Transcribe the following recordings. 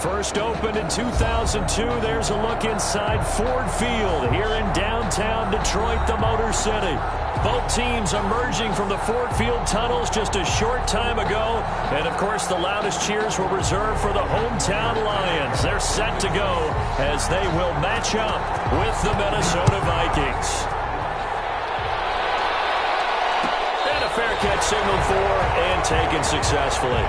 First opened in 2002, there's a look inside Ford Field here in downtown Detroit, the Motor City. Both teams emerging from the Ford Field tunnels just a short time ago. And, of course, the loudest cheers were reserved for the hometown Lions. They're set to go as they will match up with the Minnesota Vikings. And a fair catch signaled for and taken successfully.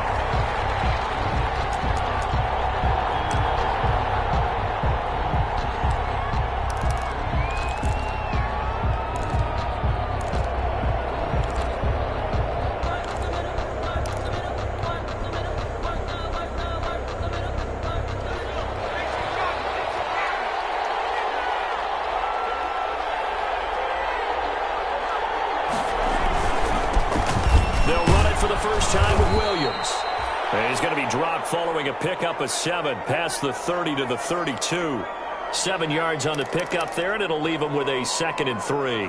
He's going to be dropped following a pickup of 7 past the 30 to the 32. 7 yards on the pickup there, and it'll leave him with a 2nd and 3.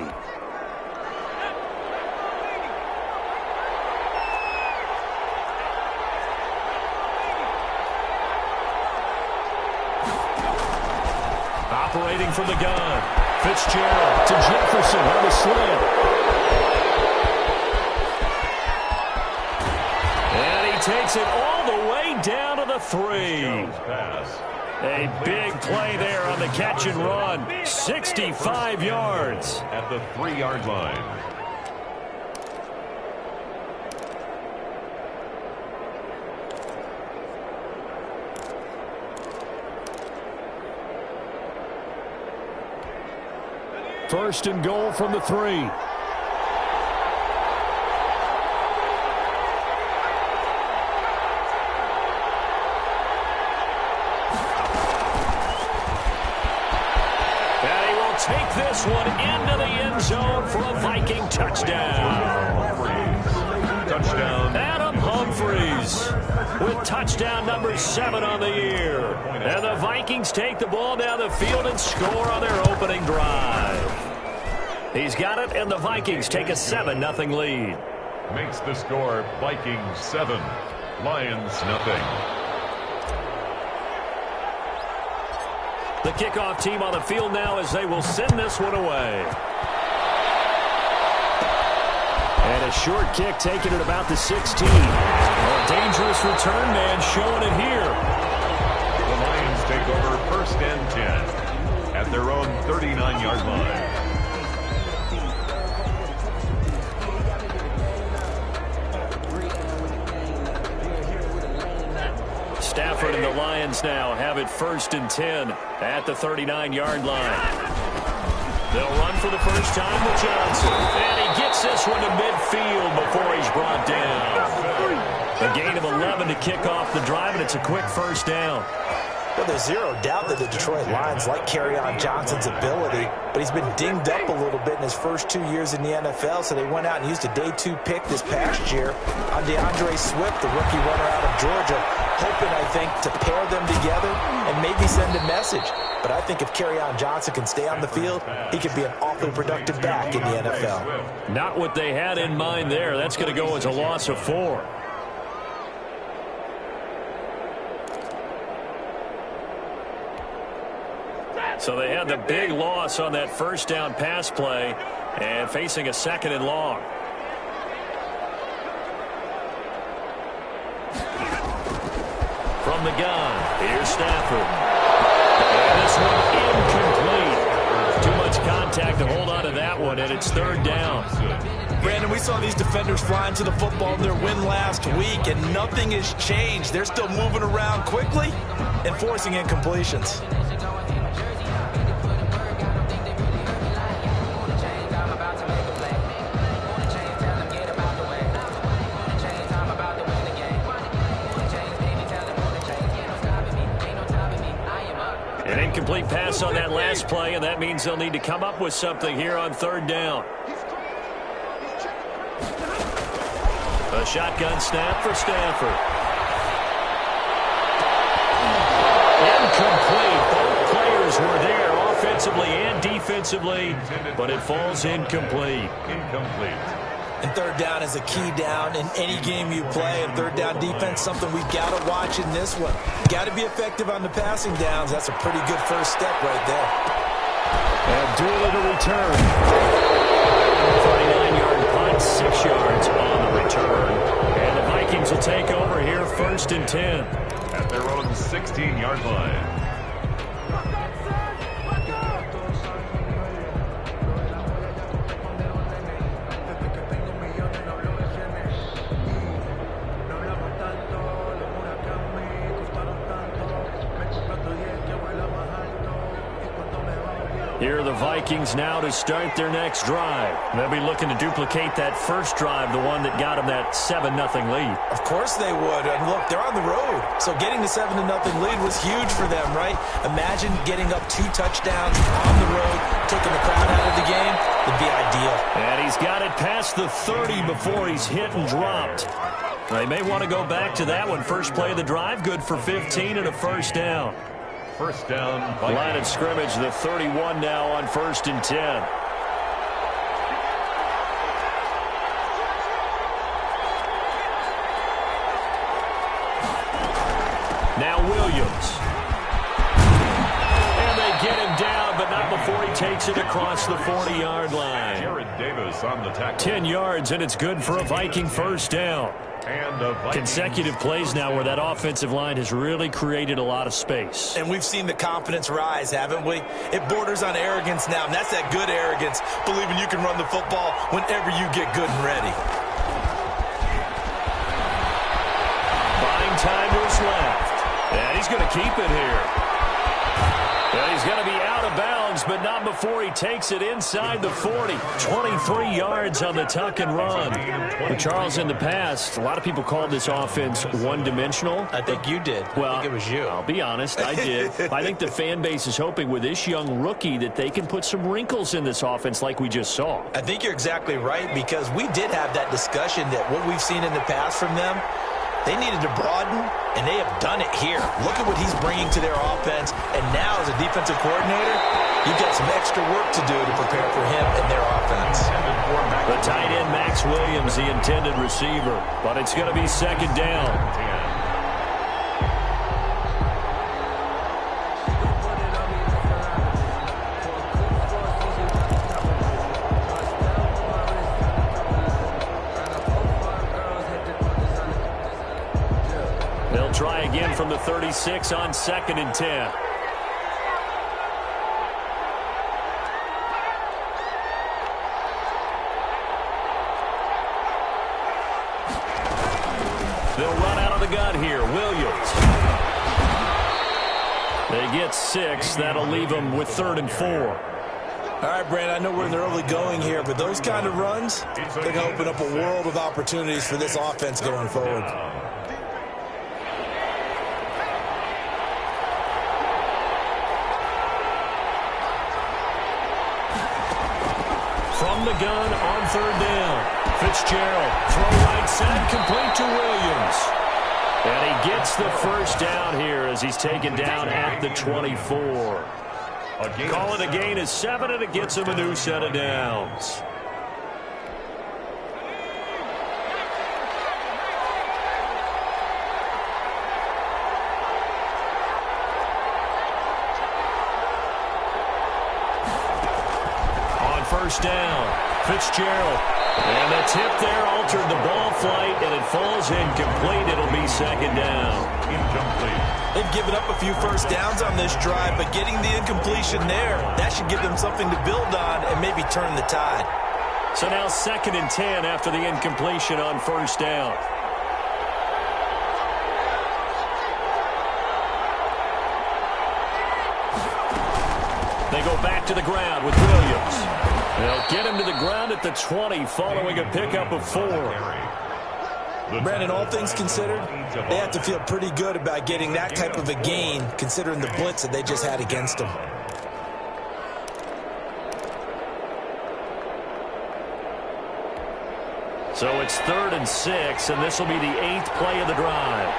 Operating from the gun, Fitzgerald to Jefferson on the slant. Takes it all the way down to the 3. A big play there on the catch and run. 65 yards. At the 3-yard line. First and goal from the 3. Take this one into the end zone for a Viking touchdown. Touchdown. Adam Humphries with touchdown number 7 on the year. And the Vikings take the ball down the field and score on their opening drive. He's got it, and the Vikings take a 7-0 lead. Makes the score Vikings 7, Lions nothing. The kickoff team on the field now as they will send this one away. And a short kick taken at about the 16. A dangerous return man showing it here. The Lions take over 1st and 10 at their own 39-yard line. Stafford and the Lions now have it 1st and 10 at the 39-yard line. They'll run for the first time with Johnson. And he gets this one to midfield before he's brought down. A gain of 11 to kick off the drive, and it's a quick first down. Well, there's zero doubt that the Detroit Lions like Kerryon Johnson's ability, but he's been dinged up a little bit in his first 2 years in the NFL, so they went out and used a day 2 pick this past year on DeAndre Swift, the rookie runner out of Georgia, hoping, I think, to pair them together and maybe send a message. But I think if Kerryon Johnson can stay on the field, he could be an awfully productive back in the NFL. Not what they had in mind there. That's going to go as a loss of 4. So they had the big loss on that first down pass play and facing a 2nd and long. From the gun, here's Stafford. And this one incomplete. Too much contact to hold on to that one, and it's 3rd down. Brandon, we saw these defenders fly into the football in their win last week, and nothing has changed. They're still moving around quickly and forcing incompletions. An incomplete pass on that last play, and that means they'll need to come up with something here on 3rd down. A shotgun snap for Stafford. Incomplete. Both players were there offensively and defensively, but it falls incomplete. Incomplete. And third down is a key down in any game you play. And third down defense, something we've got to watch in this one. Got to be effective on the passing downs. That's a pretty good first step right there. And Dooley to return. 39-yard punt, 6 yards on the return. And the Vikings will take over here, 1st and 10. At their own 16-yard line. Here are the Vikings now to start their next drive. They'll be looking to duplicate that first drive, the one that got them that 7-0 lead. Of course they would. And look, they're on the road. So getting the 7-0 lead was huge for them, right? Imagine getting up 2 touchdowns on the road, taking the crowd out of the game. Would be ideal. And he's got it past the 30 before he's hit and dropped. They may want to go back to that one. First play of the drive, good for 15 and a first down. First down. Line of scrimmage, the 31 now on 1st and 10. Now Williams. And they get him down, but not before he takes it across the 40-yard line. Jared Davis on the tackle. 10 yards, and it's good for a Viking first down. And the Consecutive plays now where that offensive line has really created a lot of space. And we've seen the confidence rise, haven't we? It borders on arrogance now, and that's that good arrogance, believing you can run the football whenever you get good and ready. Buying time to his left. And he's going to keep it here. And he's going to be out of bounds, but not before he takes it inside the 40. 23 yards on the tuck and run. Well, Charles, in the past, a lot of people called this offense one-dimensional. I think you did. Well, I think it was you. I'll be honest, I did. I think the fan base is hoping with this young rookie that they can put some wrinkles in this offense like we just saw. I think you're exactly right, because we did have that discussion that what we've seen in the past from them, they needed to broaden, and they have done it here. Look at what he's bringing to their offense, and now as a defensive coordinator, you've got some extra work to do to prepare for him and their offense. The tight end, Max Williams, the intended receiver, but it's going to be 2nd down. They'll try again from the 36 on 2nd and 10. They'll run out of the gun here. Williams. They get 6. That'll leave them with 3rd and 4. All right, Brand, I know we're in the early going here, but those kind of runs, they're going to open up a world of opportunities for this offense going forward. From the gun on 3rd down. Fitzgerald, throw right side, complete to Williams. And he gets the first down here as he's taken down at the 24. Call it a gain of 7, and it gets him a new set of downs. On 1st down, Fitzgerald. And the tip there altered the ball flight, and it falls incomplete. It'll be 2nd down. Incomplete. They've given up a few first downs on this drive, but getting the incompletion there, that should give them something to build on and maybe turn the tide. So now 2nd and 10 after the incompletion on 1st down. They go back to the ground with Williams. They'll get him to the ground at the 20 following a pickup of 4. Brandon, all things considered, they have to feel pretty good about getting that type of a gain considering the blitz that they just had against them. So it's 3rd and 6, and this will be the 8th play of the drive.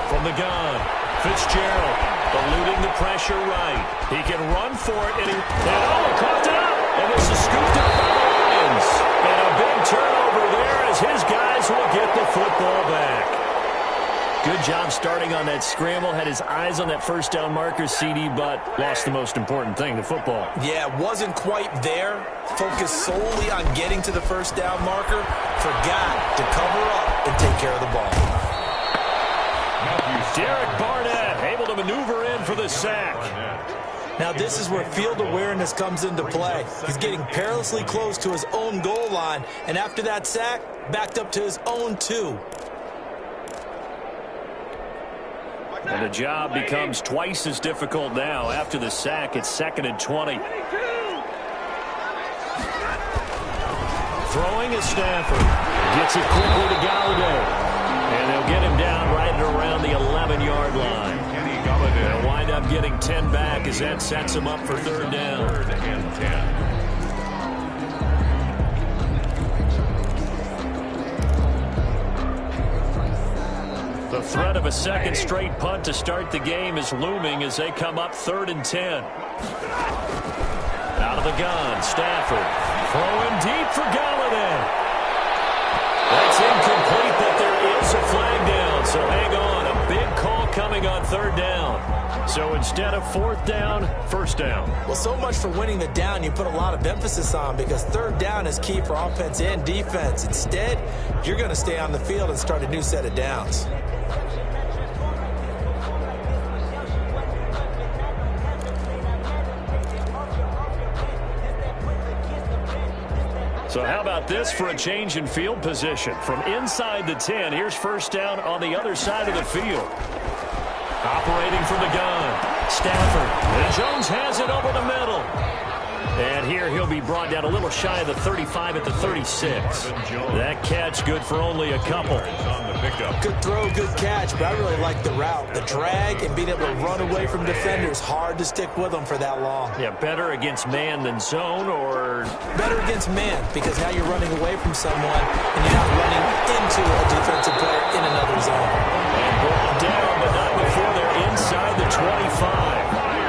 From the gun, Fitzgerald. Eluding the pressure right. He can run for it, and he coughed it up. And this is scooped up by the Lions. And a big turnover there as his guys will get the football back. Good job starting on that scramble. Had his eyes on that first down marker, CD, but lost the most important thing, the football. Yeah, wasn't quite there. Focused solely on getting to the first down marker. Forgot to cover up and take care of the ball. Derek Barnett able to maneuver in for the sack. Now this is where field awareness comes into play. He's getting perilously close to his own goal line, and after that sack, backed up to his own 2. And the job becomes twice as difficult now. After the sack, it's 2nd and 20. Throwing is Stafford. Gets it quickly to Galladay. And they'll get him down right at around the 11-yard line. They'll wind up getting 10 back as that sets him up for 3rd down. 3rd and 10. The threat of a second straight punt to start the game is looming as they come up 3rd and 10. Out of the gun, Stafford. Throwing deep for Galladay. That's incomplete, but there is a flag down, so hang on. A big call coming on 3rd down. So instead of 4th down, 1st down. Well, so much for winning the down you put a lot of emphasis on, because 3rd down is key for offense and defense. Instead, you're going to stay on the field and start a new set of downs. So how about this for a change in field position? From inside the 10, here's 1st down on the other side of the field. Operating from the gun, Stafford. And Jones has it over the middle. And here he'll be brought down a little shy of the 35 at the 36. That catch good for only a couple. Good throw, good catch, but I really like the route. The drag and being able to run away from defenders, hard to stick with them for that long. Yeah, better against man than zone, or? Better against man, because now you're running away from someone and you're not running into a defensive player in another zone. And brought down, but not before they're inside the 25.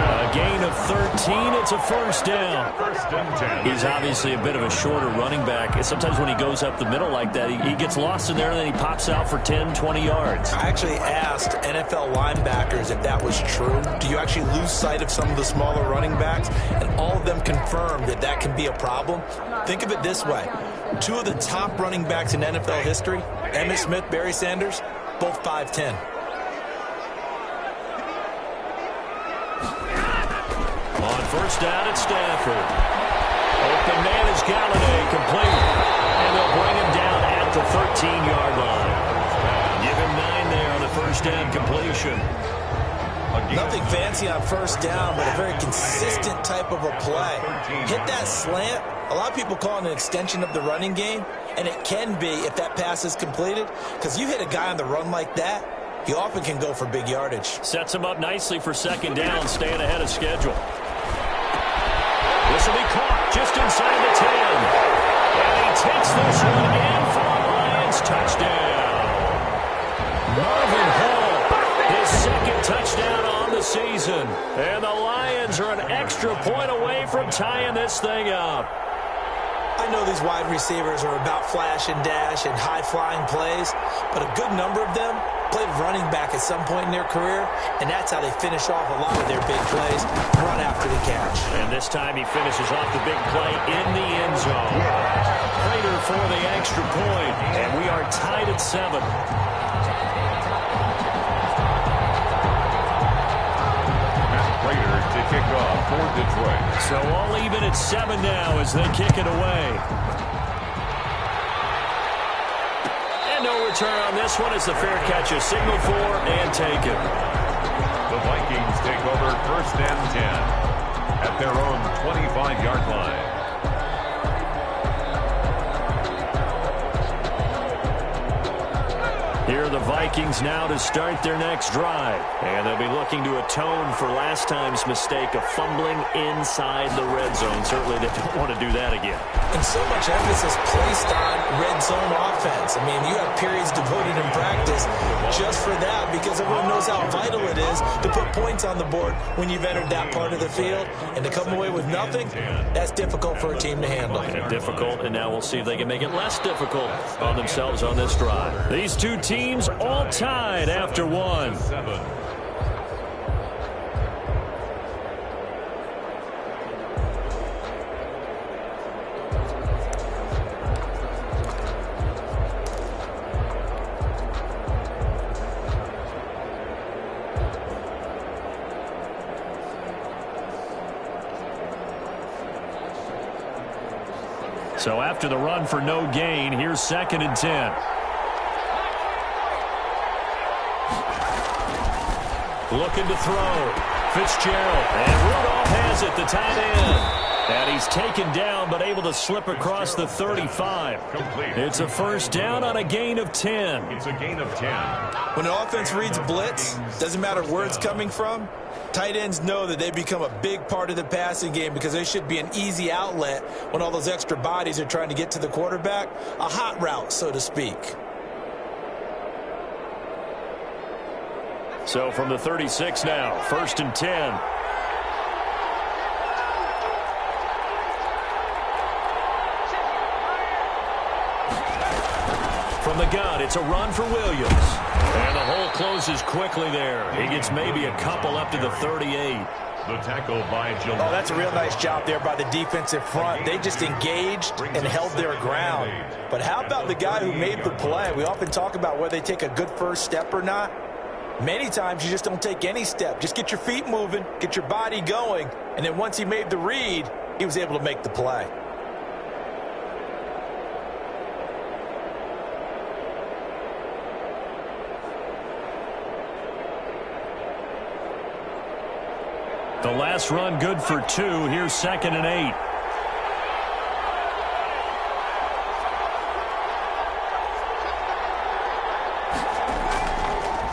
A gain of 13, it's a 1st down. 1st and 10. He's obviously a bit of a shorter running back. Sometimes when he goes up the middle like that, he gets lost in there and then he pops out for 10, 20 yards. I actually asked NFL linebackers if that was true. Do you actually lose sight of some of the smaller running backs? And all of them confirmed that that can be a problem. Think of it this way. 2 of the top running backs in NFL history, Emmitt Smith, Barry Sanders, both 5'10". On 1st down at Stafford. Open man is Galladay, complete. And they'll bring him down at the 13-yard line. Give him 9 there on the 1st down completion. Nothing fancy on 1st down, but a very consistent type of a play. Hit that slant. A lot of people call it an extension of the running game, and it can be if that pass is completed, because you hit a guy on the run like that, he often can go for big yardage. Sets him up nicely for 2nd down, staying ahead of schedule. This will be caught just inside the 10. And he takes this one in for the Lions touchdown. Marvin Hall, his 2nd touchdown on the season. And the Lions are an extra point away from tying this thing up. I know these wide receivers are about flash and dash and high-flying plays, but a good number of them played running back at some point in their career, and that's how they finish off a lot of their big plays, run after the catch. And this time he finishes off the big play in the end zone. Prater for the extra point, and we are tied at 7. Prater to kick off for Detroit. So all even at 7 now as they kick it away. And no return on this one as the fair catch is signaled for and taken. The Vikings take over 1st and 10 at their own 25-yard line. Here are the Vikings now to start their next drive. And they'll be looking to atone for last time's mistake of fumbling inside the red zone. Certainly they don't want to do that again. And so much emphasis placed on red zone offense. I mean, you have periods devoted in practice just for that because everyone knows how vital it is to put points on the board when you've entered that part of the field. And to come away with nothing, that's difficult for a team to handle. And difficult, and now we'll see if they can make it less difficult on themselves on this drive. These two teams all tied after one. So after the run for no gain, here's 2nd and 10. Looking to throw. Fitzgerald. And Rudolph has it, the tight end. And he's taken down, but able to slip across the 35. It's a first down on a gain of 10. It's a gain of 10. When an offense reads blitz, doesn't matter where it's coming from, tight ends know that they become a big part of the passing game because they should be an easy outlet when all those extra bodies are trying to get to the quarterback. A hot route, so to speak. So from the 36 now, 1st and 10. From the gun, it's a run for Williams. And the hole closes quickly there. He gets maybe a couple up to the 38. The tackle by Gillette. Oh, that's a real nice job there by the defensive front. They just engaged and held their ground. But how about the guy who made the play? We often talk about whether they take a good first step or not. Many times you just don't take any step. Just get your feet moving, get your body going, and then once he made the read, he was able to make the play. The last run good for 2. Here's 2nd and 8.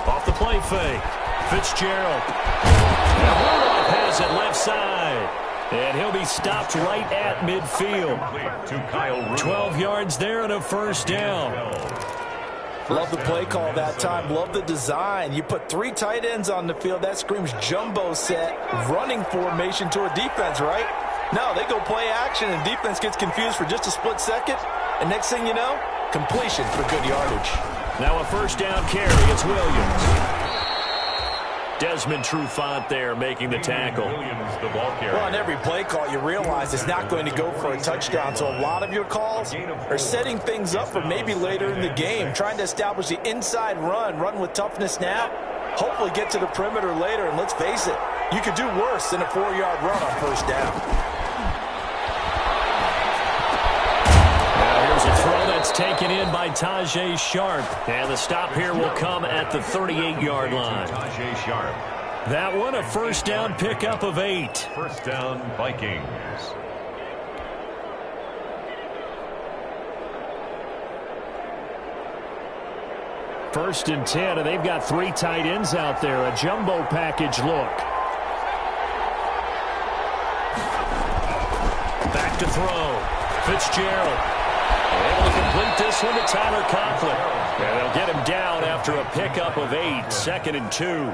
Off the play fake. Fitzgerald. And Rudolph has it left side. And he'll be stopped right at midfield. 12 yards there and a first down. Love the play call that time. Love the design. You put 3 tight ends on the field. That screams jumbo set, running formation to a defense, right? No, they go play action, and defense gets confused for just a split second. And next thing you know, completion for good yardage. Now a first down carry. It's Williams. Desmond Trufant there making the tackle. Williams, the ball carrier. Well, on every play call, you realize it's not going to go for a touchdown. So a lot of your calls are setting things up for maybe later in the game, trying to establish the inside run with toughness now, hopefully get to the perimeter later. And let's face it, you could do worse than a 4-yard run on first down. Here's a throw that's taken in by Tajay Sharp. And the stop here will come at the 38-yard line. Tajay Sharp. That one a first down pickup of 8. First down, Vikings. First and 10, and they've got 3 tight ends out there. A jumbo package look. Back to throw. Fitzgerald. Able to complete this one to Tyler Conklin. And they'll get him down after a pickup of 8. 2nd and 2.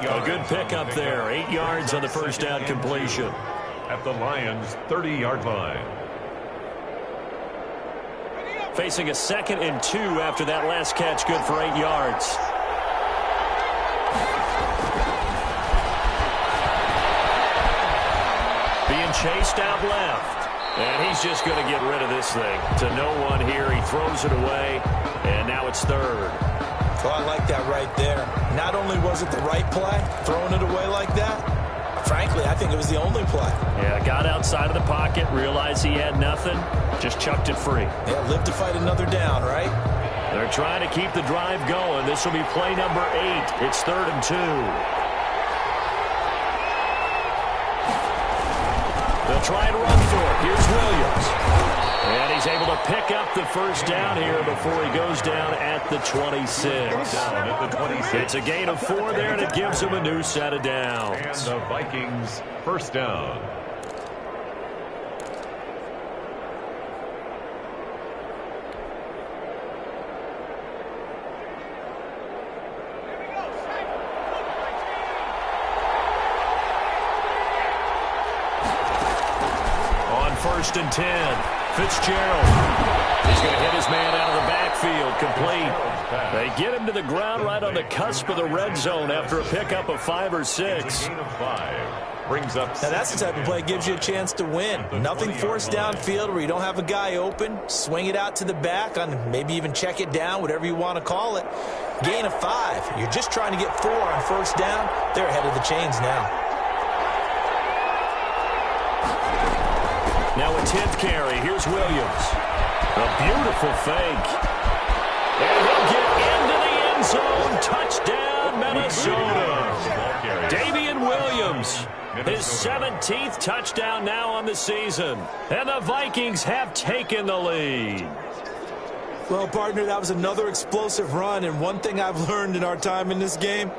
A good pickup there. 8 yards on the first down completion. At the Lions' 30-yard line. Facing a 2nd and 2 after that last catch, good for 8 yards. Being chased out left. And he's just going to get rid of this thing. To no one here. He throws it away. And now it's 3rd. Well, I like that right there. Not only was it the right play, throwing it away like that, frankly, I think it was the only play. Yeah, got outside of the pocket, realized he had nothing, just chucked it free. Yeah, live to fight another down, right? They're trying to keep the drive going. This will be play number 8. It's 3rd and 2. They'll try and run for it. Here's Williams. And he's able to pick up the first down here before he goes down at the 26. Down at the 26. It's a gain of 4 there, and it gives him a new set of downs. And the Vikings first down. First and 10. Fitzgerald. He's going to hit his man out of the backfield. Complete. They get him to the ground right on the cusp of the red zone after a pickup of 5 or 6. Gain of 5. Brings up. Now that's the type of play that gives you a chance to win. Nothing forced downfield where you don't have a guy open. Swing it out to the back on maybe even check it down, whatever you want to call it. Gain of 5. You're just trying to get 4 on first down. They're ahead of the chains now. Now a 10th carry. Here's Williams. A beautiful fake. And he'll get into the end zone. Touchdown, Minnesota. Damian Williams. His 17th touchdown now on the season. And the Vikings have taken the lead. Well, partner, that was another explosive run. And one thing I've learned in our time in this game,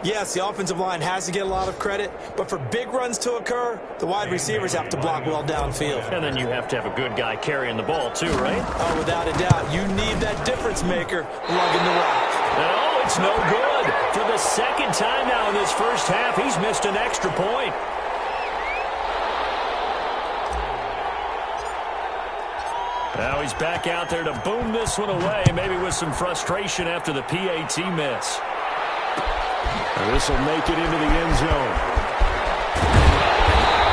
yes, the offensive line has to get a lot of credit, but for big runs to occur, the wide receivers have to block well downfield. And then you have to have a good guy carrying the ball too, right? Oh, without a doubt. You need that difference maker lugging the rock. No, it's no good. For the second time now in this first half, he's missed an extra point. Now he's back out there to boom this one away, maybe with some frustration after the PAT miss. This will make it into the end zone.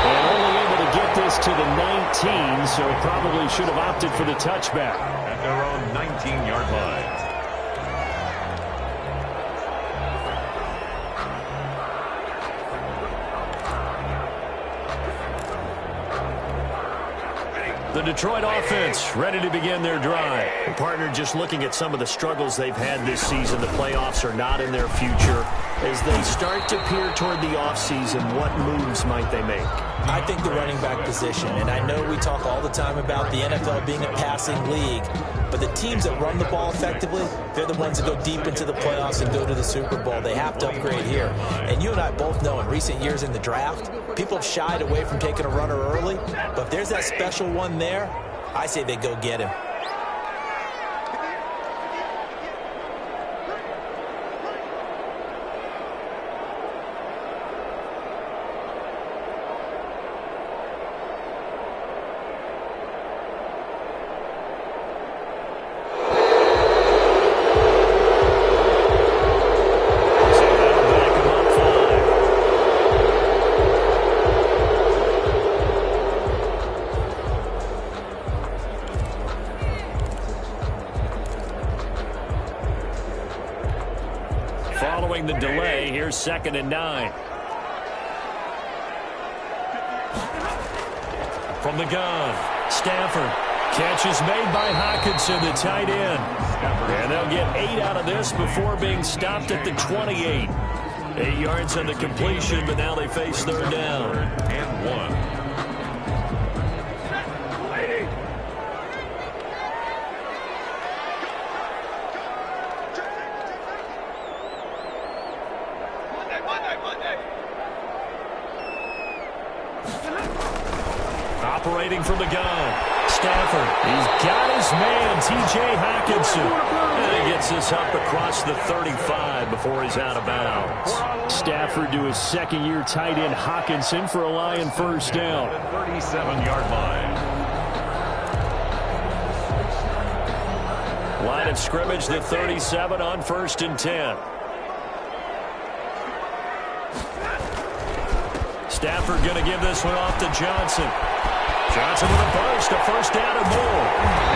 And only able to get this to the 19, so probably should have opted for the touchback. At their own 19-yard line. The Detroit offense ready to begin their drive. And partner, just looking at some of the struggles they've had this season, the playoffs are not in their future. As they start to peer toward the offseason, what moves might they make? I think the running back position, and I know we talk all the time about the NFL being a passing league, but the teams that run the ball effectively, they're the ones that go deep into the playoffs and go to the Super Bowl. They have to upgrade here. And you and I both know in recent years in the draft, people have shied away from taking a runner early, but if there's that special one there, I say they go get him. Following the delay, here's 2nd and 9. From the gun, Stafford. Catch is made by Hockenson, the tight end. And they'll get 8 out of this before being stopped at the 28. 8 yards on the completion, but now they face 3rd down. And 1. Operating from the gun, Stafford. He's got his man, T.J. Hockenson. And he gets this up across the 35 before he's out of bounds. Stafford to his second-year tight end, Hockenson, for a Lion first down. 37-yard line. Line of scrimmage, the 37 on 1st and 10. Stafford going to give this one off to Johnson. Johnson with a burst, a first down and more.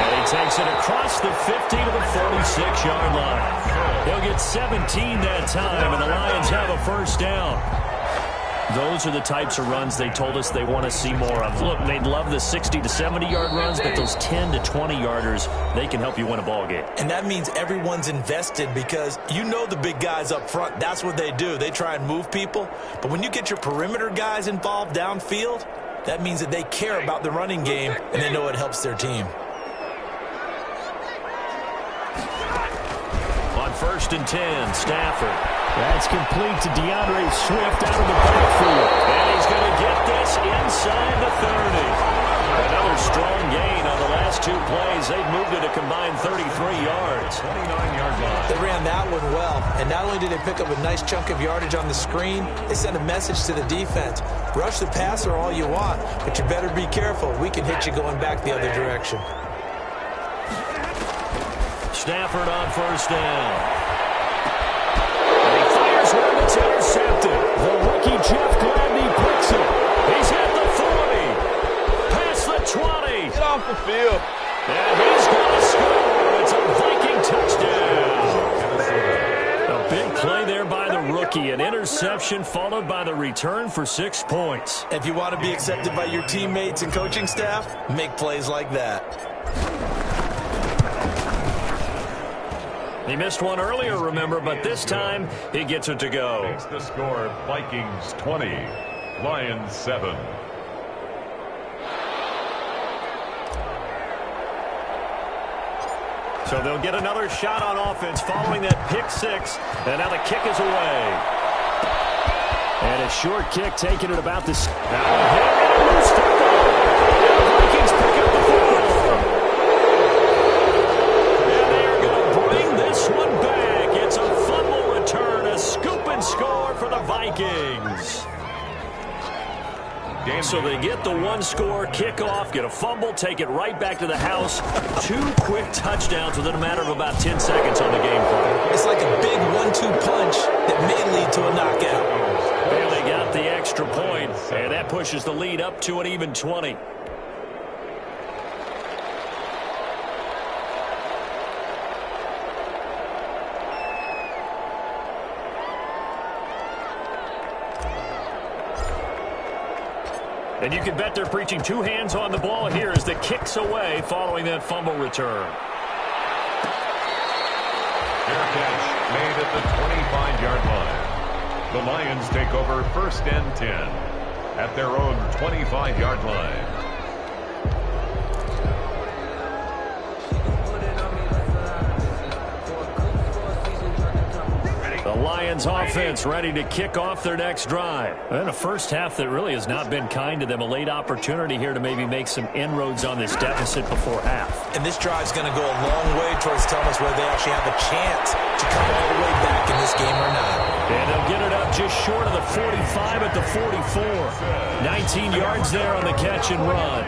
And he takes it across the 50 to the 46-yard line. He'll get 17 that time, and the Lions have a first down. Those are the types of runs they told us they want to see more of. Look, they'd love the 60 to 70-yard runs, but those 10 to 20-yarders, they can help you win a ball game. And that means everyone's invested because you know the big guys up front, that's what they do. They try and move people. But when you get your perimeter guys involved downfield, that means that they care about the running game and they know it helps their team. On 1st and 10, Stafford. That's complete to DeAndre Swift out of the backfield. And he's going to get this inside the 30. Another strong gain on the last 2 plays. They've moved it a combined 33 yards. 29-yard line. They ran that one well, and not only did they pick up a nice chunk of yardage on the screen, they sent a message to the defense. Rush the passer all you want, but you better be careful. We can hit you going back the other direction. Stafford on 1st down. And he fires one that's intercepted. The rookie Jeff Gladney picks it. He's at the 40. Past the 20. Get off the field. And he's going to score. It's a Viking touchdown. A big play there by the rookie. An interception followed by the return for 6 points. If you want to be accepted by your teammates and coaching staff, make plays like that. He missed one earlier, remember, but this time he gets it to go. Makes the score Vikings 20, Lions 7. So they'll get another shot on offense following that pick 6. And now the kick is away. And a short kick taken at about this. Now a hit and a loose football. And the Vikings pick up the football. And they are going to bring this one back. It's a fumble return, a scoop and score for the Vikings. So they get the 1-score kickoff, get a fumble, take it right back to the house. 2 quick touchdowns within a matter of about 10 seconds on the game clock. It's like a big 1-2 punch that may lead to a knockout. And they got the extra point, and that pushes the lead up to an even 20. And you can bet they're preaching 2 hands on the ball here as the kick's away following that fumble return. Fair catch made at the 25-yard line. The Lions take over 1st and 10 at their own 25-yard line. The Lions offense ready to kick off their next drive. And a first half that really has not been kind to them. A late opportunity here to maybe make some inroads on this deficit before half. And this drive's going to go a long way towards telling us whether they actually have a chance to come all the way back in this game or not. And they'll get it up just short of the 45 at the 44. 19 yards there on the catch and run.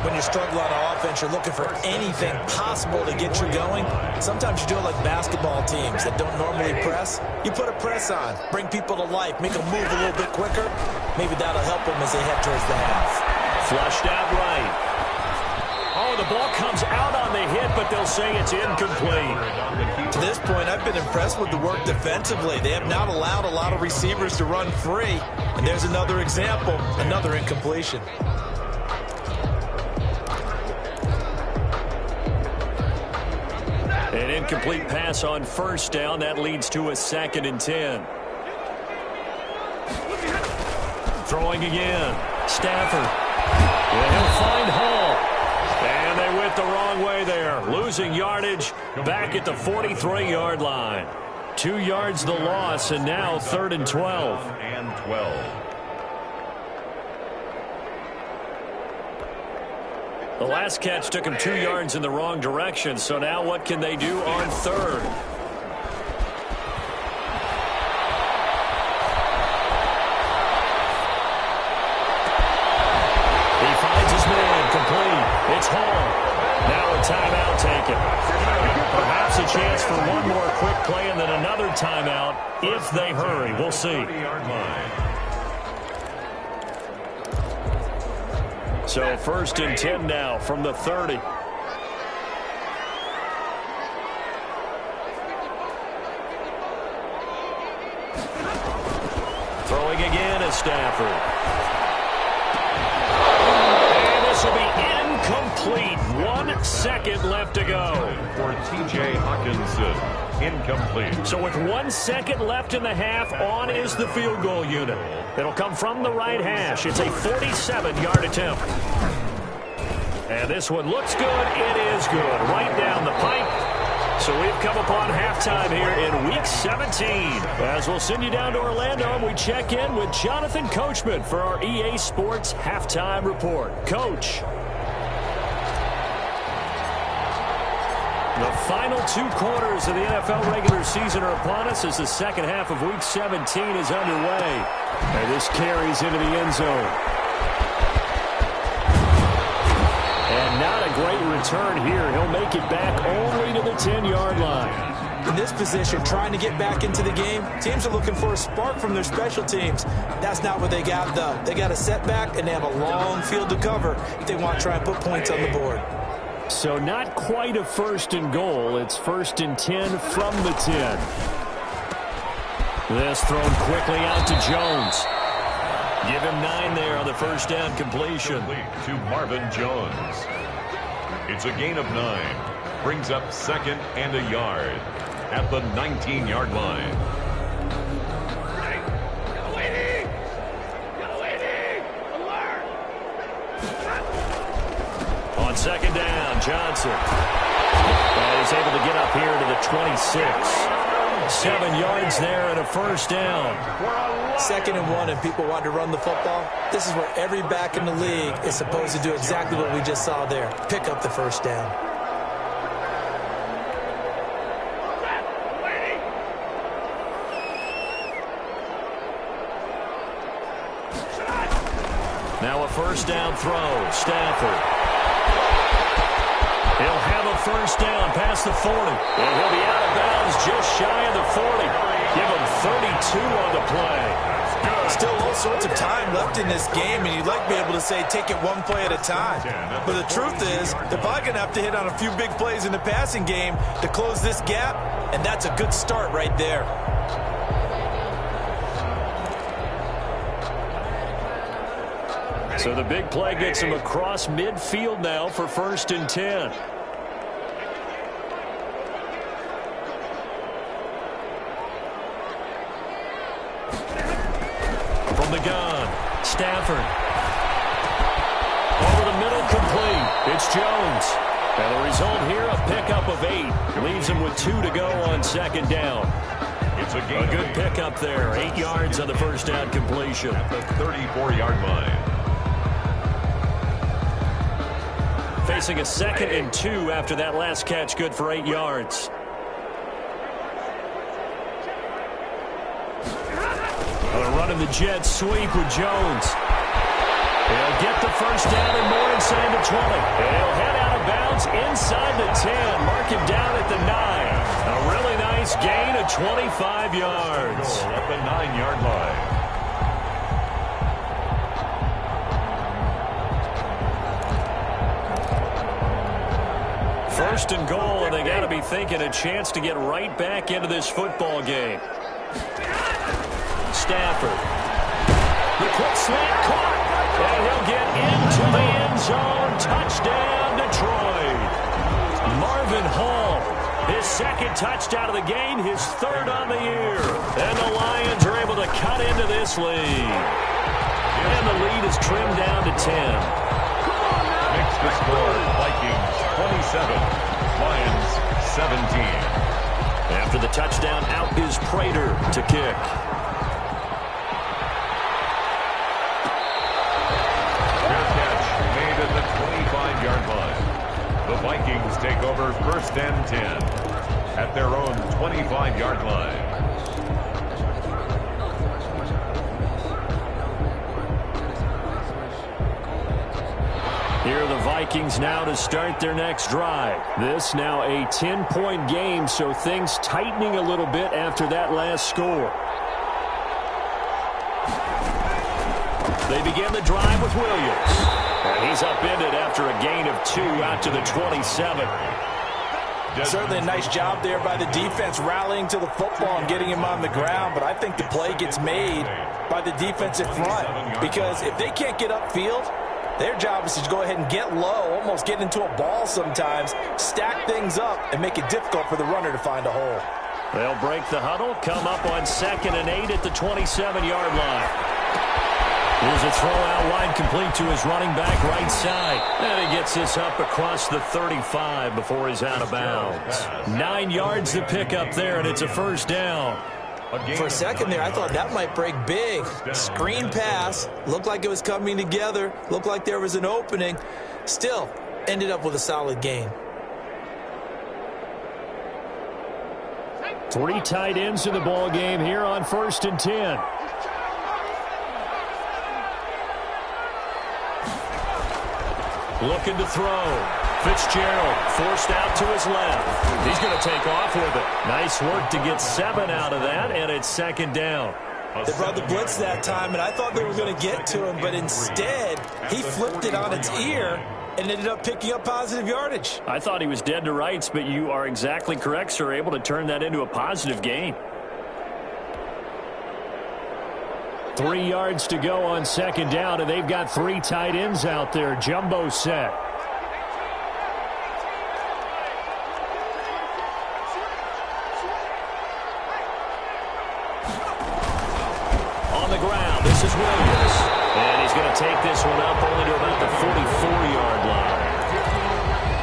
When you're struggling on offense, you're looking for anything possible to get you going. Sometimes you do it like basketball teams that don't normally press. You put a press on, bring people to life, make them move a little bit quicker. Maybe that'll help them as they head towards the half. Flushed out right. Oh, the ball comes out on the hit, but they'll say it's incomplete. To this point, I've been impressed with the work defensively. They have not allowed a lot of receivers to run free. And there's another example, another incompletion. An incomplete pass on 1st down. That leads to a 2nd and 10. Throwing again. Stafford. And he'll find Hall. And they went the wrong way there. Losing yardage back at the 43-yard line. 2 yards the loss, and now 3rd and 12. And 12. The last catch took him 2 yards in the wrong direction, so now what can they do on 3rd? He finds his man, complete. It's Hall. Now a timeout taken. Perhaps a chance for one more quick play and then another timeout if they hurry. We'll see. 30-yard line. So 1st and 10 now from the 30. Throwing again is Stafford. And this will be incomplete. 1 second left to go. For T.J. Hawkinson, incomplete. So with 1 second left in the half, on is the field goal unit. It'll come from the right hash. It's a 47-yard attempt. And And this one looks good. It is good. Right down the pipe. So we've come upon halftime here in Week 17. As we'll send you down to Orlando, and we check in with Jonathan Coachman for our EA Sports Halftime Report. Coach. The final 2 quarters of the NFL regular season are upon us as the second half of Week 17 is underway. And this carries into the end zone. And not a great return here. He'll make it back only to the 10-yard line. In this position, trying to get back into the game, teams are looking for a spark from their special teams. That's not what they got, though. They got a setback, and they have a long field to cover if they want to try and put points on the board. So not quite a 1st and goal. It's 1st and 10 from the 10. This thrown quickly out to Jones. Give him 9 there on the first down completion. To Marvin Jones. It's a gain of 9. Brings up 2nd and a yard at the 19-yard line. On 2nd down, Johnson. And he's able to get up here to the 26. 7 yards there and a first down. 2nd and 1, and people want to run the football. This is where every back in the league is supposed to do exactly what we just saw there. Pick up the first down. Now a first down throw. Stafford. He'll have a first down past the 40. And he'll be out of bounds just shy of the 40. Give him 32 on the play. Still all sorts of time left in this game, and you'd like to be able to say take it one play at a time. But the truth is, they're probably going to have to hit on a few big plays in the passing game to close this gap, and that's a good start right there. So the big play gets him across midfield now for 1st and 10. From the gun, Stafford. Over the middle, complete. It's Jones. And the result here, a pickup of 8. Leaves him with 2 to go on 2nd down. It's a good pickup there. 8 yards on the first down completion. At the 34-yard line. Facing a 2nd and 2 after that last catch, good for 8 yards. Running the jet sweep with Jones. He'll get the first down and more inside the 20. He'll head out of bounds inside the 10. Mark him down at the 9. A really nice gain of 25 yards. At the 9-yard line. 1st and goal, and they got to be thinking a chance to get right back into this football game. Stafford. The quick slant caught. And he'll get into the end zone. Touchdown, Detroit. Marvin Hall. His 2nd touchdown of the game. His 3rd on the year. And the Lions are able to cut into this lead. And the lead is trimmed down to 10. Makes the score Vikings 27. Lions 17. After the touchdown, out is Prater to kick. At the 25-yard line. The Vikings take over 1st and 10 at their own 25-yard line. Here are the Vikings now to start their next drive. This now a 10-point game, so things tightening a little bit after that last score. They begin the drive with Williams. And he's upended after a gain of 2 out to the 27. Certainly a nice job there by the defense rallying to the football and getting him on the ground, but I think the play gets made by the defensive front because if they can't get upfield, their job is to go ahead and get low, almost get into a ball sometimes, stack things up, and make it difficult for the runner to find a hole. They'll break the huddle, come up on 2nd and 8 at the 27-yard line. Here's a throw out wide complete to his running back right side. And he gets this up across the 35 before he's out of bounds. 9 yards to pick up there, and it's a first down. For a second there, I thought that might break big. Screen pass. Looked like it was coming together. Looked like there was an opening. Still, ended up with a solid gain. 3 tight ends in the ball game here on 1st and 10. Looking to throw. Fitzgerald forced out to his left. He's going to take off with it. Nice work to get 7 out of that, and it's 2nd down. They brought the blitz that time, and I thought they were going to get to him, but instead, he flipped it on its ear and ended up picking up positive yardage. I thought he was dead to rights, but you are exactly correct, sir. Able to turn that into a positive gain. 3 yards to go on 2nd down, and they've got 3 tight ends out there. Jumbo set. On the ground, this is Williams. And he's going to take this one up only to about the 44-yard line.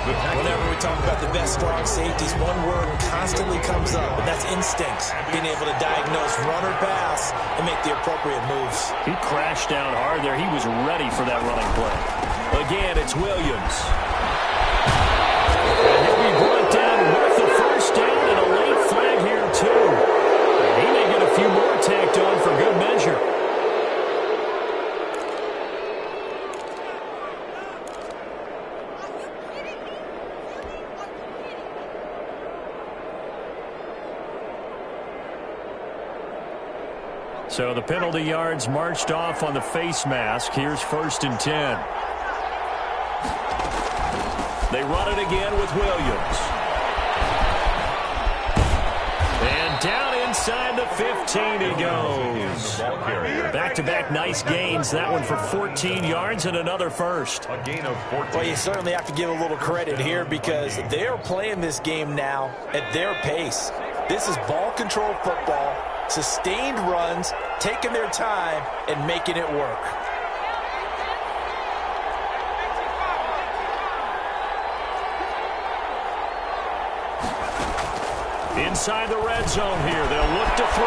Whenever we talk about the best strong safeties, one word constantly comes up, and that's instincts. Being able to diagnose run or pass and make the appropriate moves. He crashed down hard there. He was ready for that running play. Again, it's Williams. And he'll be brought down with the first down and a late flag here, too. He may get a few more tacked on for good measure. So the penalty yards marched off on the face mask. Here's 1st and 10. They run it again with Williams. And down inside the 15 he goes. Back-to-back nice gains. That one for 14 yards and another first. A gain of 14. Well, you certainly have to give a little credit here because they're playing this game now at their pace. This is ball control football, sustained runs, taking their time, and making it work. Inside the red zone here, they'll look to throw.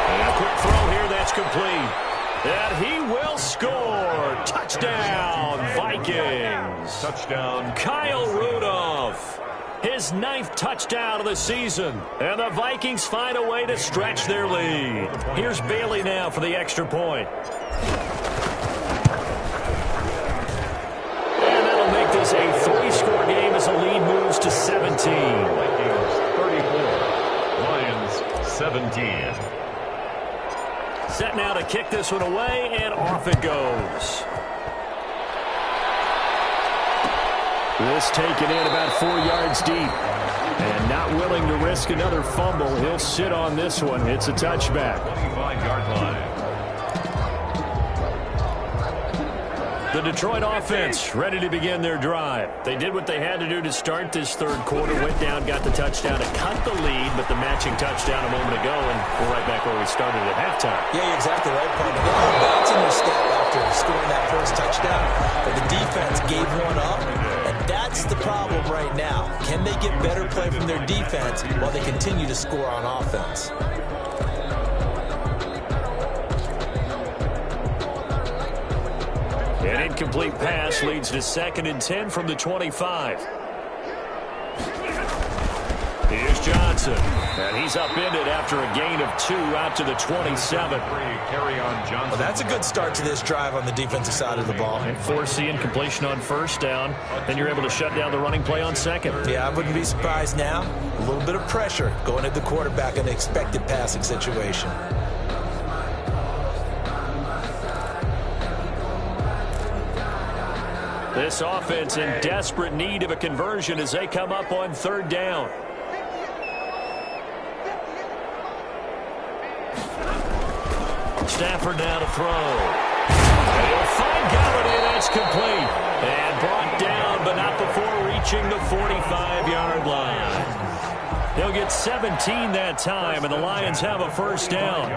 And a quick throw here, that's complete. And he will score. Touchdown, Vikings. Touchdown, Kyle Rudolph. His 9th touchdown of the season. And the Vikings find a way to stretch their lead. Here's Bailey now for the extra point. And that'll make this a 3-score game as the lead moves to 17. Vikings 34, Lions 17. Set now to kick this one away, and off it goes. This taken in about 4 yards deep. And not willing to risk another fumble. He'll sit on this one. It's a touchback. 25-yard line. The Detroit offense ready to begin their drive. They did what they had to do to start this 3rd quarter. Went down, got the touchdown to cut the lead, but the matching touchdown a moment ago, and we're right back where we started at halftime. Yeah, you're exactly right, partner. They got bounce in their step after scoring that first touchdown, but the defense gave one up, and that's the problem right now. Can they get better play from their defense while they continue to score on offense? An incomplete pass leads to 2nd and 10 from the 25. Here's Johnson. And he's upended after a gain of 2 out to the 27. Carry on Johnson. Well, that's a good start to this drive on the defensive side of the ball. And forcing completion on 1st down. Then you're able to shut down the running play on 2nd. Yeah, I wouldn't be surprised now. A little bit of pressure going at the quarterback in an expected passing situation. This offense in desperate need of a conversion as they come up on 3rd down. Stafford now to throw. And he'll find Galladay. That's complete. And brought down, but not before reaching the 45-yard line. He'll get 17 that time, and the Lions have a 1st down.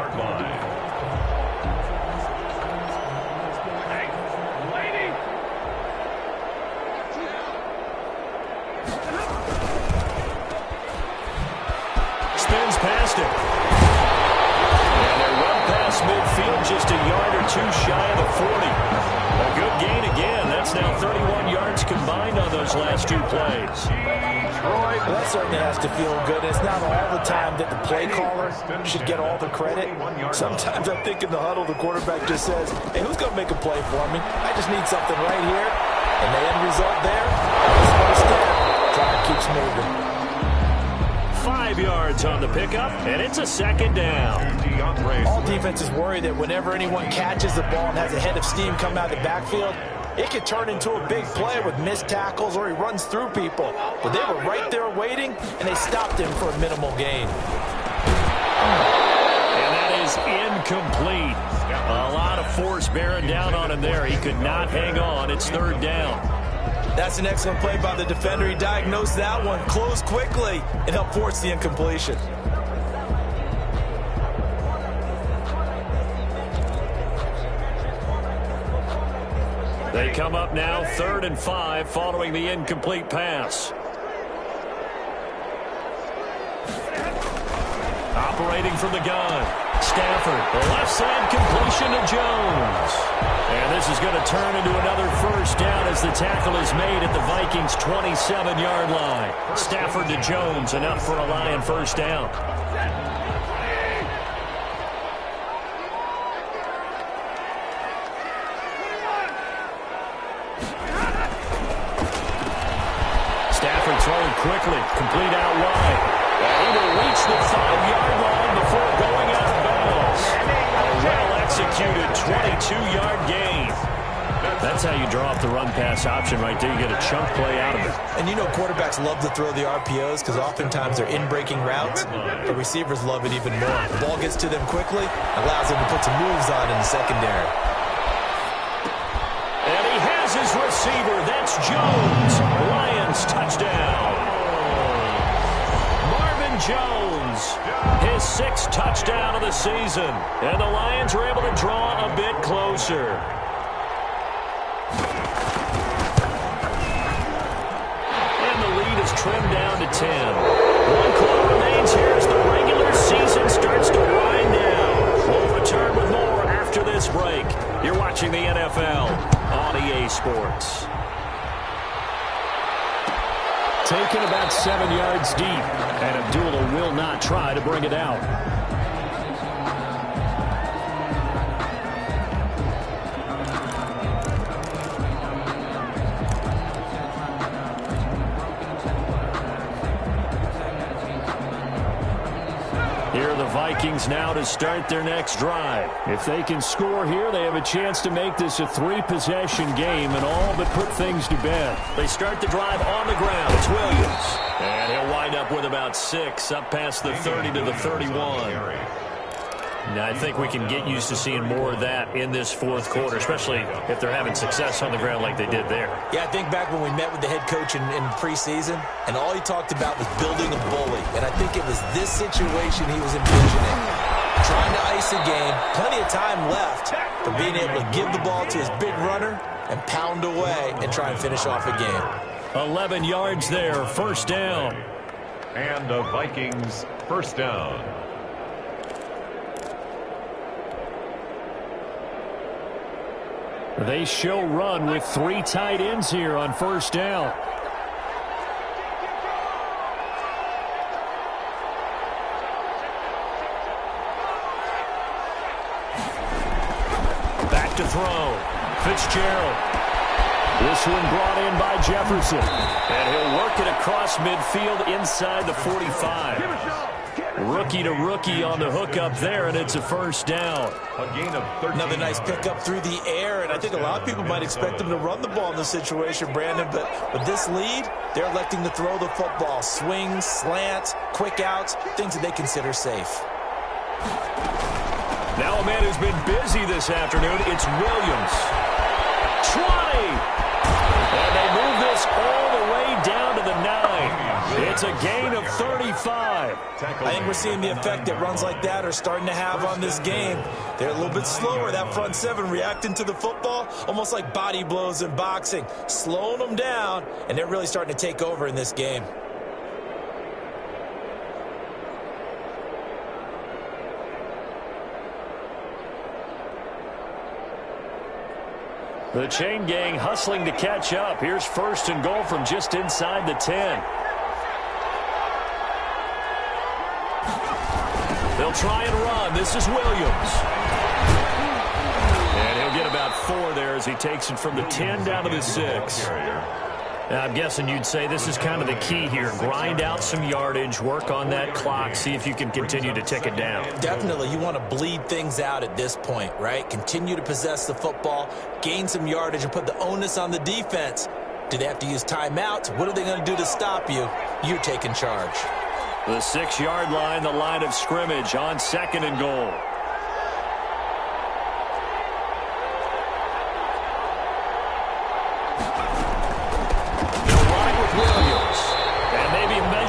just a yard or two shy of the 40. A good gain again. That's now 31 yards combined on those last two plays. Well, that certainly has to feel good. It's not all the time that the play caller should get all the credit. Sometimes I think in the huddle, the quarterback just says, hey, who's going to make a play for me? I just need something right here. And the end result there is first down. Clock keeps moving. 5 yards on the pickup, and it's a second down. All defenses worry that whenever anyone catches the ball and has a head of steam come out of the backfield, it could turn into a big play with missed tackles or he runs through people. But they were right there waiting, and they stopped him for a minimal gain. And that is incomplete. A lot of force bearing down on him there. He could not hang on. It's third down. That's an excellent play by the defender. He diagnosed that one, closed quickly, and helped force the incompletion. They come up now 3rd and 5 following the incomplete pass. Operating from the gun. Stafford, the left side completion to Jones. And this is going to turn into another first down as the tackle is made at the Vikings' 27-yard line. Stafford to Jones, enough for a Lion first down. Stafford throwing quickly, complete out wide. Able to reach the 5-yard line before going out of bounds. A well-executed 22-yard gain. That's how you draw up the run-pass option right there. You get a chunk play out of it. And you know quarterbacks love to throw the RPOs because oftentimes they're in-breaking routes. The receivers love it even more. The ball gets to them quickly, allows them to put some moves on in the secondary. And he has his receiver. That's Jones. Lions touchdown. Jones, his 6th touchdown of the season, and the Lions are able to draw a bit closer. And the lead is trimmed down to 10. 1 quarter remains here as the regular season starts to wind down. We'll return with more after this break. You're watching the NFL on EA Sports. Taken about 7 yards deep, and Abdullah will not try to bring it out. Here are the Vikings now to start their next drive. If they can score here, they have a chance to make this a 3-possession game and all but put things to bed. They start the drive on the ground. It's Williams. And he'll wind up with about 6, up past the 30 to the 31. Now, I think we can get used to seeing more of that in this 4th quarter, especially if they're having success on the ground like they did there. Yeah, I think back when we met with the head coach in preseason, and all he talked about was building a bully. And I think it was this situation he was envisioning. Trying to ice a game, plenty of time left, but being able to give the ball to his big runner and pound away and try and finish off a game. 11 yards there, first down. And the Vikings first down. They show run with 3 tight ends here on first down. Back to throw. Fitzgerald. This one brought in by Jefferson. And he'll work it across midfield inside the 45. Rookie to rookie on the hookup there, and it's a first down. A gain of 13. Another nice pickup through the air, and I think a lot of people might expect them to run the ball in this situation, Brandon, but with this lead, they're electing to throw the football. Swings, slants, quick outs, things that they consider safe. Now a man who's been busy this afternoon, it's Williams. Trotty! And they move this all the way down to the 9. It's a gain of 35. I think we're seeing the effect that runs like that are starting to have on this game. They're a little bit slower, that front 7 reacting to the football, almost like body blows in boxing, slowing them down, and they're really starting to take over in this game. The chain gang hustling to catch up. Here's first and goal from just inside the 10. They'll try and run. This is Williams. And he'll get about 4 there as he takes it from the 10 down to the 6. Now, I'm guessing you'd say this is kind of the key here. Grind out some yardage, work on that clock, see if you can continue to tick it down. Definitely. You want to bleed things out at this point, right? Continue to possess the football, gain some yardage, and put the onus on the defense. Do they have to use timeouts? What are they going to do to stop you? You're taking charge. The 6-yard line, the line of scrimmage on second and goal.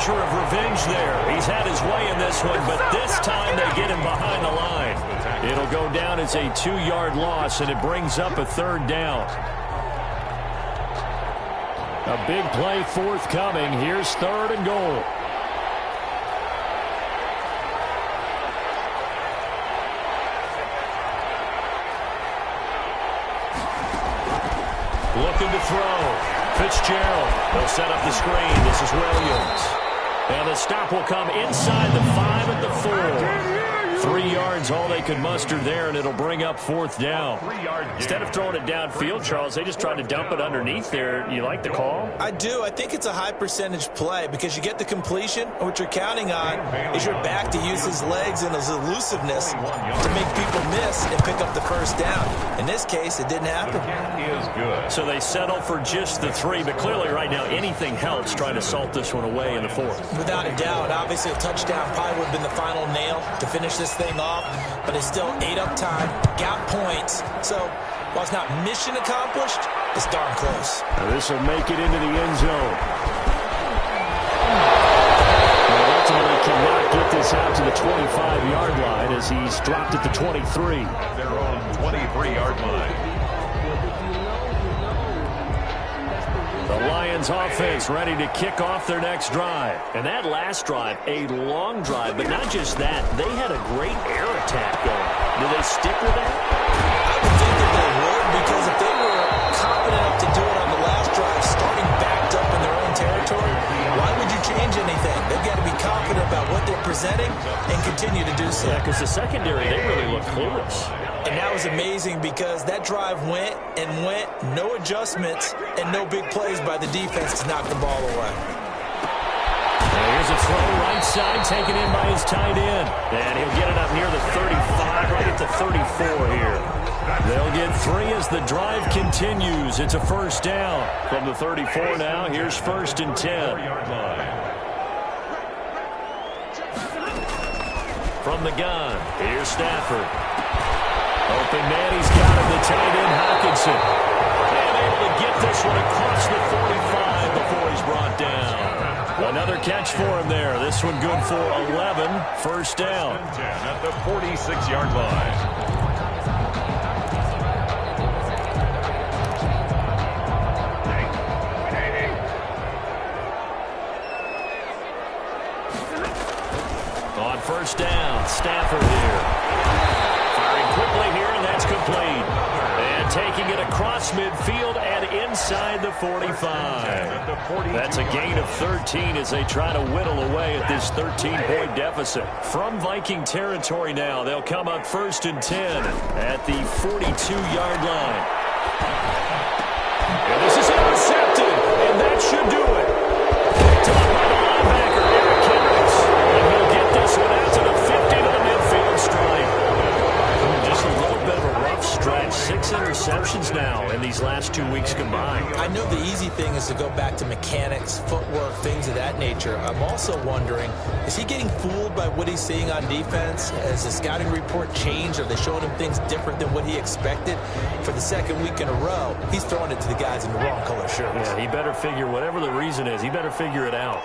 Of revenge there. He's had his way in this one, but this time they get him behind the line. It'll go down as a 2-yard loss, and it brings up a 3rd down. A big play forthcoming. Here's 3rd and goal. Looking to throw. Fitzgerald. They'll set up the screen. This is Williams. And the stop will come inside the 5 at the 4. 3 yards, all they could muster there, and it'll bring up 4th down. Instead of throwing it downfield, Charles, they just tried to dump it underneath there. You like the call? I do. I think it's a high-percentage play because you get the completion, and what you're counting on is your back to use his legs and his elusiveness to make people miss and pick up the first down. In this case, it didn't happen. So they settle for just the 3, but clearly right now anything helps trying to salt this one away in the 4th. Without a doubt. Obviously, a touchdown probably would have been the final nail to finish this thing off, but it's still ate up time, got points. So while it's not mission accomplished, it's darn close. Now this will make it into the end zone. But ultimately cannot get this out to the 25-yard line as he's dropped at the 23. Their own 23-yard line. The Lions offense ready to kick off their next drive. And that last drive, a long drive, but not just that. They had a great air attack going. Do they stick with that? I would think that they would, because if they were confident enough to do it on the last drive, starting backed up in their own territory, why would you change anything? They've got to be confident about what they're presenting and continue to do so. Yeah, because the secondary, they really look clueless. And that was amazing because that drive went and went, no adjustments, and no big plays by the defense to knock the ball away. Now here's a throw right side, taken in by his tight end. And he'll get it up near the 35, right at the 34 here. They'll get 3 as the drive continues. It's a first down from the 34 now. Here's 1st and 10. From the gun, here's Stafford. Open man, he's got him, the tight end, Hawkinson. And able to get this one across the 45 before he's brought down. Another catch for him there. This one good for 11. First down. At the 46-yard line. On first down, Stafford here. Quickly here, and that's complete. And taking it across midfield and inside the 45. That's a gain of 13 as they try to whittle away at this 13-point deficit. From Viking territory now, they'll come up 1st and 10 at the 42-yard line. And this is intercepted, and that should do it. Picked up by the linebacker, Eric Kendricks. And he'll get this one out to the 50 to the midfield stripe. Just a little bit of a rough stretch. 6 interceptions now in these last 2 weeks combined. I know the easy thing is to go back to mechanics, footwork, things of that nature. I'm also wondering, is he getting fooled by what he's seeing on defense? Has the scouting report changed? Are they showing him things different than what he expected? For the 2nd week in a row, he's throwing it to the guys in the wrong color shirts. Yeah, he better figure, whatever the reason is, he better figure it out.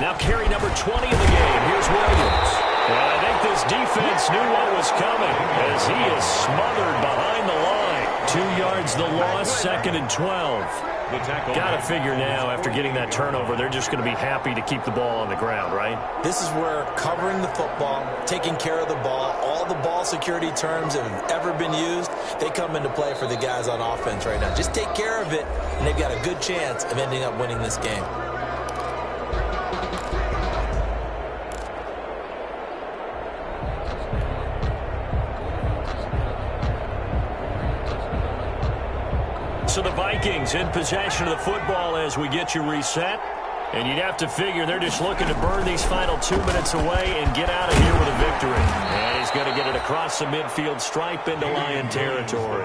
Now carry number 20 in the game. Here's Williams. And I think this defense knew what was coming as he is smothered behind the line. 2 yards the loss, 2nd and 12. The tackle. Got to figure now, after getting that turnover, they're just going to be happy to keep the ball on the ground, right? This is where covering the football, taking care of the ball, all the ball security terms that have ever been used, they come into play for the guys on offense right now. Just take care of it, and they've got a good chance of ending up winning this game. So the Vikings in possession of the football as we get you reset. And you'd have to figure they're just looking to burn these final 2 minutes away and get out of here with a victory. And he's going to get it across the midfield stripe into Lion territory.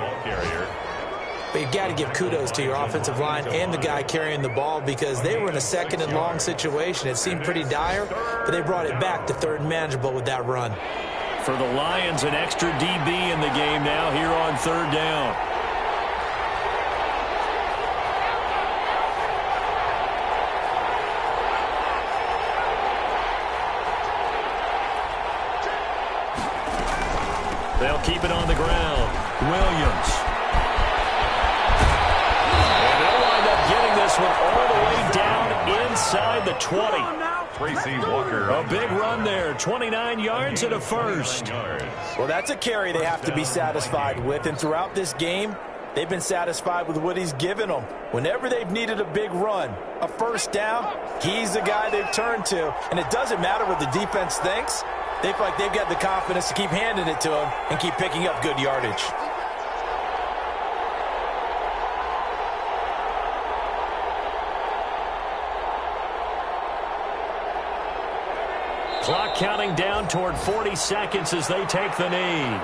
But you've got to give kudos to your offensive line and the guy carrying the ball because they were in a second and long situation. It seemed pretty dire, but they brought it back to third and manageable with that run. For the Lions, an extra DB in the game now here on third down. They'll keep it on the ground. Williams. And they'll wind up getting this one all the way down inside the 20. Tracy Walker. A big run there. 29 yards and a first. Well, that's a carry they have to be satisfied with. And throughout this game, they've been satisfied with what he's given them. Whenever they've needed a big run, a first down, he's the guy they've turned to. And it doesn't matter what the defense thinks. They feel like they've got the confidence to keep handing it to him and keep picking up good yardage. Clock counting down toward 40 seconds as they take the knee.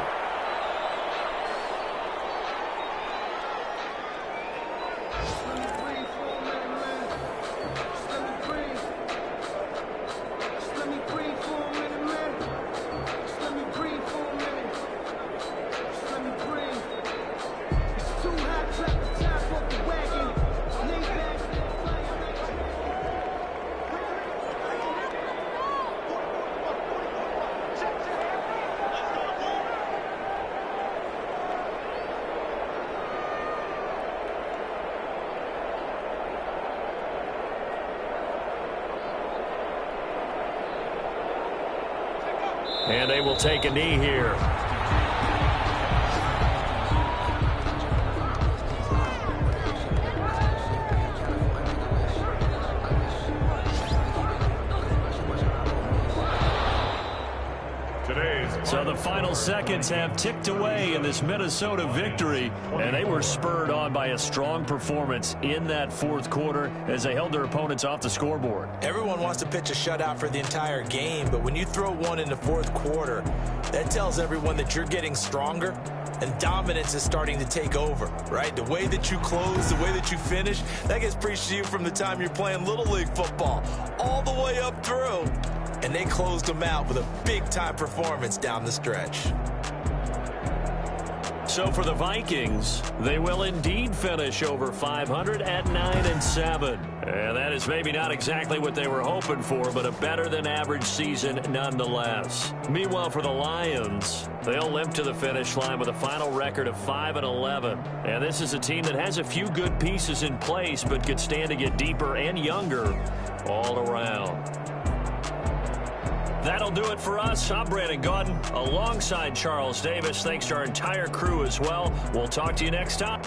And they will take a knee here. So the final seconds have ticked away in this Minnesota victory, and they were spurred on by a strong performance in that fourth quarter as they held their opponents off the scoreboard. Everyone wants to pitch a shutout for the entire game, but when you throw one in the fourth quarter, that tells everyone that you're getting stronger and dominance is starting to take over, right? The way that you close, the way that you finish, that gets preached to you from the time you're playing Little League football all the way up through. And they closed them out with a big-time performance down the stretch. So for the Vikings, they will indeed finish over 500 at 9-7. And that is maybe not exactly what they were hoping for, but a better-than-average season nonetheless. Meanwhile, for the Lions, they'll limp to the finish line with a final record of 5-11. And this is a team that has a few good pieces in place, but could stand to get deeper and younger all around. That'll do it for us. I'm Brandon Gaudin alongside Charles Davis. Thanks to our entire crew as well. We'll talk to you next time.